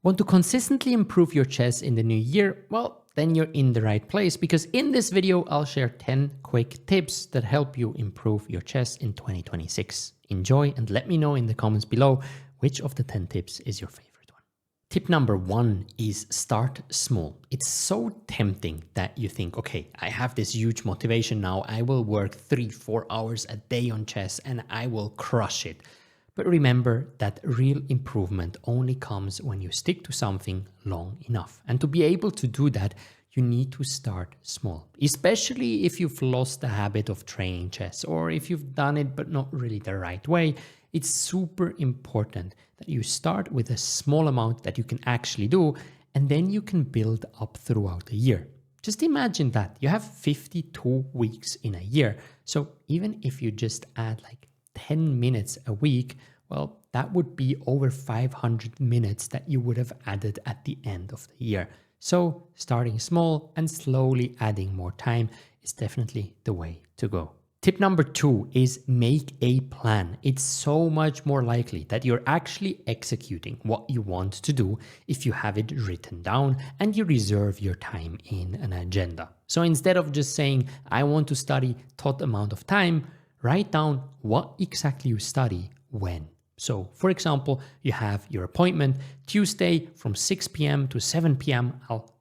Want to consistently improve your chess in the new year? Well, then you're in the right place, because in this video, I'll share 10 quick tips that help you improve your chess in 2026. Enjoy and let me know in the comments below which of the 10 tips is your favorite one. Tip number 1 is start small. It's so tempting that you think, okay, I have this huge motivation now. I will work 3-4 hours a day on chess and I will crush it. But remember that real improvement only comes when you stick to something long enough. And to be able to do that, you need to start small, especially if you've lost the habit of training chess, or if you've done it but not really the right way. It's super important that you start with a small amount that you can actually do, and then you can build up throughout the year. Just imagine that you have 52 weeks in a year. So even if you just add like 10 minutes a week, well, that would be over 500 minutes that you would have added at the end of the year. So starting small and slowly adding more time is definitely the way to go. Tip number 2 is make a plan. It's so much more likely that you're actually executing what you want to do if you have it written down and you reserve your time in an agenda. So instead of just saying, I want to study tot amount of time, write down what exactly you study when. So, for example, you have your appointment Tuesday from 6 p.m. to 7 p.m. I'll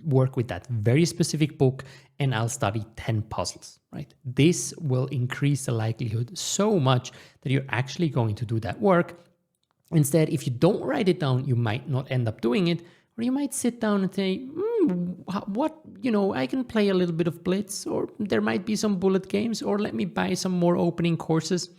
work with that very specific book and I'll study 10 puzzles, right? This will increase the likelihood so much that you're actually going to do that work. Instead, if you don't write it down, you might not end up doing it, or you might sit down and say, I can play a little bit of Blitz, or there might be some bullet games, or let me buy some more opening courses.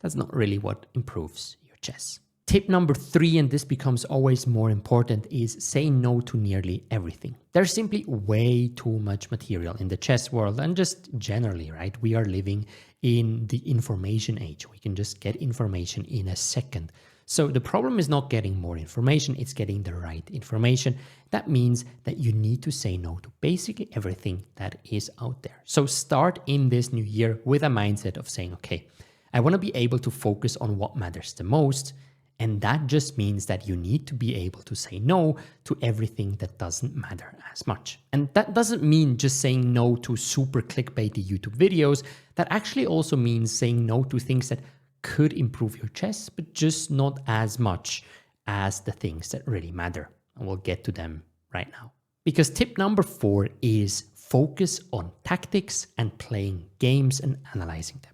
That's not really what improves your chess. Tip number 3, and this becomes always more important, is say no to nearly everything. There's simply way too much material in the chess world, and just generally, right? We are living in the information age. We can just get information in a second. So the problem is not getting more information, it's getting the right information. That means that you need to say no to basically everything that is out there. So start in this new year with a mindset of saying, okay, I want to be able to focus on what matters the most. And that just means that you need to be able to say no to everything that doesn't matter as much. And that doesn't mean just saying no to super clickbaity YouTube videos. That actually also means saying no to things that could improve your chess, but just not as much as the things that really matter. And we'll get to them right now. Because tip number 4 is focus on tactics and playing games and analyzing them.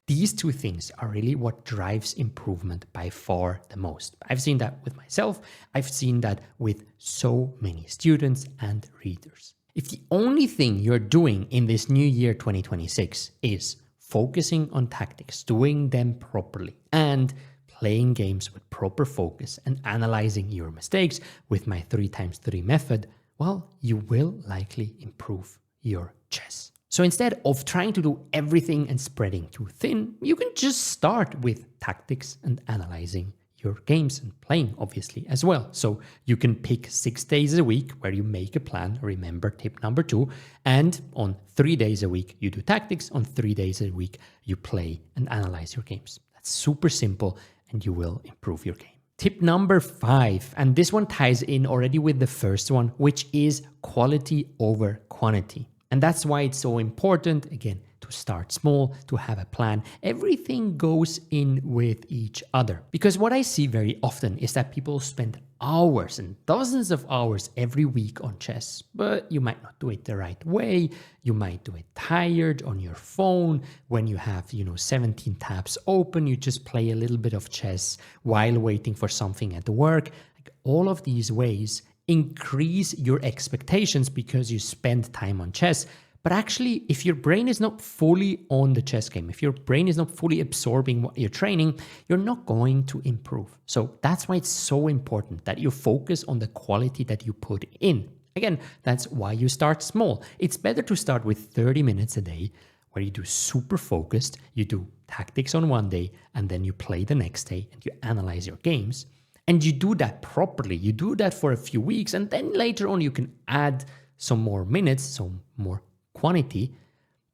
These two things are really what drives improvement by far the most. I've seen that with myself. I've seen that with so many students and readers. If the only thing you're doing in this new year 2026 is focusing on tactics, doing them properly, and playing games with proper focus and analyzing your mistakes with my 3x3 method, well, you will likely improve your chess. So instead of trying to do everything and spreading too thin, you can just start with tactics and analyzing your games and playing, obviously, as well. So you can pick 6 days a week where you make a plan, remember tip number 2, and on 3 days a week you do tactics, on 3 days a week you play and analyze your games. That's super simple and you will improve your game. Tip number 5, and this one ties in already with the first one, which is quality over quantity. And that's why it's so important, again, to start small, to have a plan. Everything goes in with each other. Because what I see very often is that people spend hours and dozens of hours every week on chess, but you might not do it the right way. You might do it tired on your phone. When you have, 17 tabs open, you just play a little bit of chess while waiting for something at work. Like all of these ways increase your expectations because you spend time on chess. But actually, if your brain is not fully on the chess game, if your brain is not fully absorbing what you're training, you're not going to improve. So that's why it's so important that you focus on the quality that you put in. Again, that's why you start small. It's better to start with 30 minutes a day where you do super focused, you do tactics on one day, and then you play the next day and you analyze your games. And you do that properly. You do that for a few weeks, and then later on you can add some more minutes, some more quantity.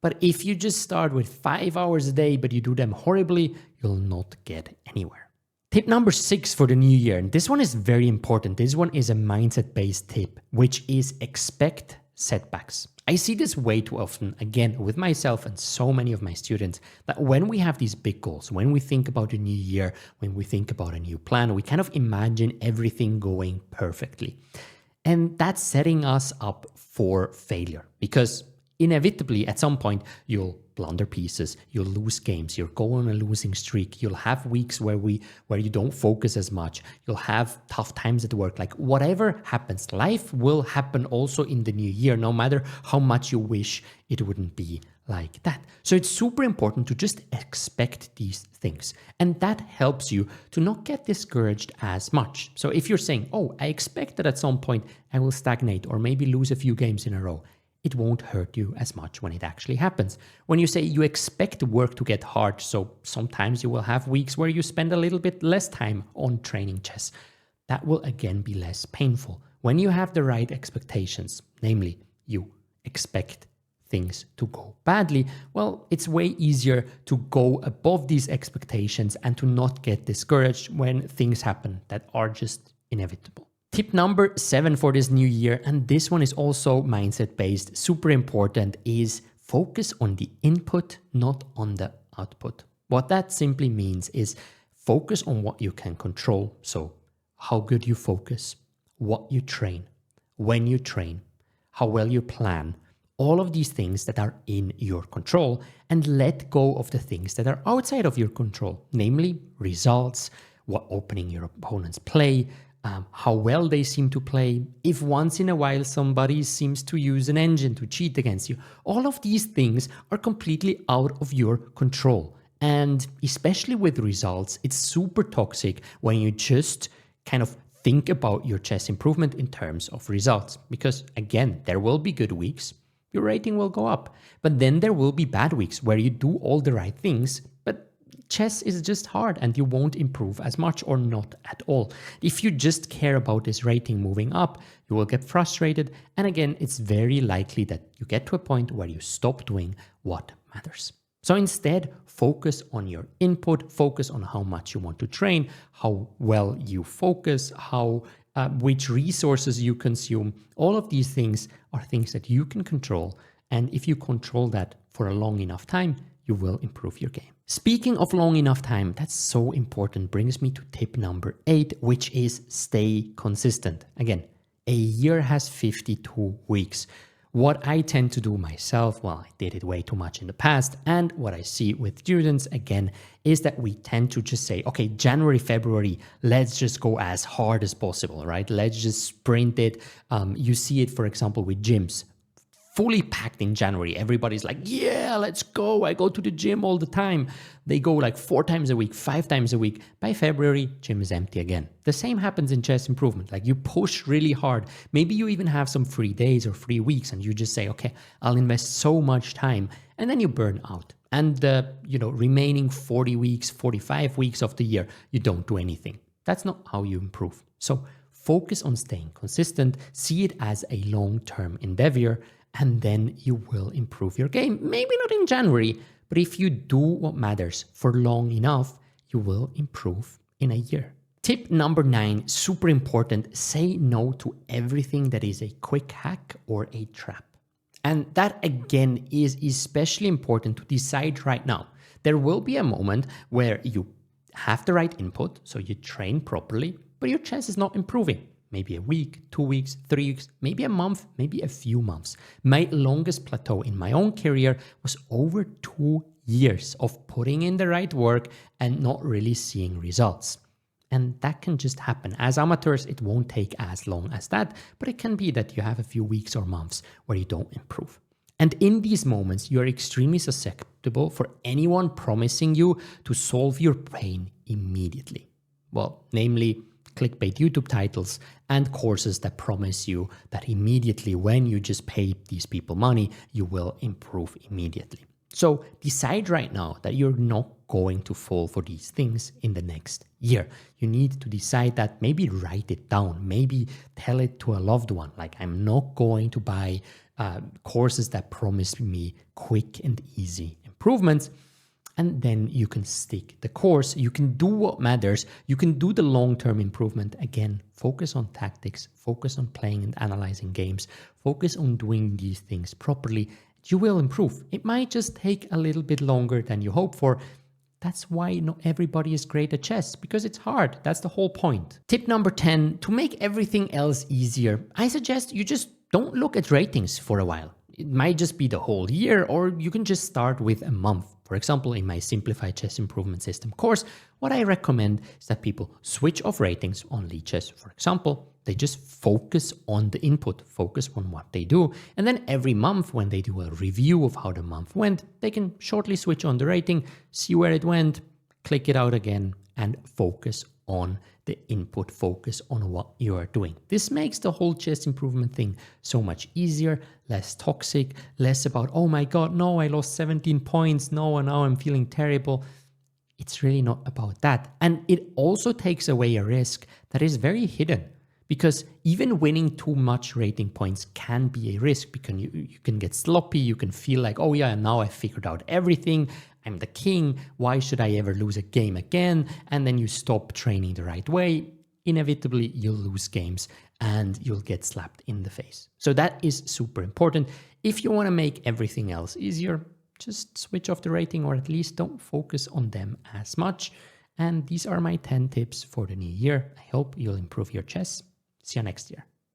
But if you just start with 5 hours a day, but you do them horribly, you'll not get anywhere. Tip number 6 for the new year, and this one is very important. This one is a mindset-based tip, which is expect setbacks. I see this way too often, again, with myself and so many of my students, that when we have these big goals, when we think about a new year, when we think about a new plan, we kind of imagine everything going perfectly. And that's setting us up for failure, because inevitably at some point you'll blunder pieces, you'll lose games, you'll go on a losing streak, you'll have weeks where you don't focus as much, you'll have tough times at work. Like whatever happens, life will happen also in the new year, no matter how much you wish it wouldn't be like that. So it's super important to just expect these things, and that helps you to not get discouraged as much. So if you're saying, oh, I expect that at some point I will stagnate or maybe lose a few games in a row, it won't hurt you as much when it actually happens. When you say you expect work to get hard, so sometimes you will have weeks where you spend a little bit less time on training chess, that will again be less painful. When you have the right expectations, namely you expect things to go badly, well, it's way easier to go above these expectations and to not get discouraged when things happen that are just inevitable. Tip number 7 for this new year, and this one is also mindset based, super important, is focus on the input, not on the output. What that simply means is focus on what you can control. So how good you focus, what you train, when you train, how well you plan, all of these things that are in your control, and let go of the things that are outside of your control, namely results, what opening your opponents play, how well they seem to play, if once in a while somebody seems to use an engine to cheat against you. All of these things are completely out of your control. And especially with results, it's super toxic when you just kind of think about your chess improvement in terms of results. Because again, there will be good weeks, your rating will go up. But then there will be bad weeks where you do all the right things, but chess is just hard and you won't improve as much or not at all. If you just care about this rating moving up, you will get frustrated. And again, it's very likely that you get to a point where you stop doing what matters. So instead, focus on your input, focus on how much you want to train, how well you focus, which resources you consume. All of these things are things that you can control. And if you control that for a long enough time, you will improve your game. Speaking of long enough time, that's so important, brings me to tip number 8, which is stay consistent. Again, a year has 52 weeks. What I tend to do myself, well, I did it way too much in the past, and what I see with students, again, is that we tend to just say, okay, January, February, let's just go as hard as possible, right? Let's just sprint it. You see it, for example, with gyms. Fully packed in January. Everybody's like, yeah, let's go. I go to the gym all the time. They go like 4 times a week, 5 times a week. By February, gym is empty again. The same happens in chess improvement. Like you push really hard. Maybe you even have some free days or free weeks and you just say, okay, I'll invest so much time, and then you burn out. And the remaining 40 weeks, 45 weeks of the year, you don't do anything. That's not how you improve. So focus on staying consistent, see it as a long-term endeavor, and then you will improve your game. Maybe not in January, but if you do what matters for long enough, you will improve in a year. Tip number 9, super important, say no to everything that is a quick hack or a trap. And that again is especially important to decide right now. There will be a moment where you have the right input, so you train properly, but your chess is not improving. Maybe a week, 2 weeks, 3 weeks, maybe a month, maybe a few months. My longest plateau in my own career was over 2 years of putting in the right work and not really seeing results. And that can just happen. As amateurs, it won't take as long as that, but it can be that you have a few weeks or months where you don't improve. And in these moments, you're extremely susceptible for anyone promising you to solve your pain immediately. Well, namely, clickbait YouTube titles and courses that promise you that immediately when you just pay these people money, you will improve immediately. So decide right now that you're not going to fall for these things in the next year. You need to decide that, maybe write it down, maybe tell it to a loved one, like I'm not going to buy courses that promise me quick and easy improvements. and then you can stick the course. You can do what matters. You can do the long-term improvement. Again, focus on tactics, focus on playing and analyzing games, focus on doing these things properly. You will improve. It might just take a little bit longer than you hope for. That's why not everybody is great at chess, because it's hard. That's the whole point. Tip number 10, to make everything else easier, I suggest you just don't look at ratings for a while. It might just be the whole year, or you can just start with a month. For example, in my Simplified Chess Improvement System course, what I recommend is that people switch off ratings on lead chess. For example, they just focus on the input, focus on what they do. And then every month when they do a review of how the month went, they can shortly switch on the rating, see where it went, click it out again, and focus on the input, focus on what you are doing. This makes the whole chess improvement thing so much easier, less toxic, less about, oh my God, no, I lost 17 points. No, and now I'm feeling terrible. It's really not about that. And it also takes away a risk that is very hidden, because even winning too much rating points can be a risk, because you can get sloppy. You can feel like, oh yeah, now I figured out everything. I'm the king. Why should I ever lose a game again? And then you stop training the right way. Inevitably, you'll lose games and you'll get slapped in the face. So that is super important. If you want to make everything else easier, just switch off the rating, or at least don't focus on them as much. And these are my 10 tips for the new year. I hope you'll improve your chess. See you next year.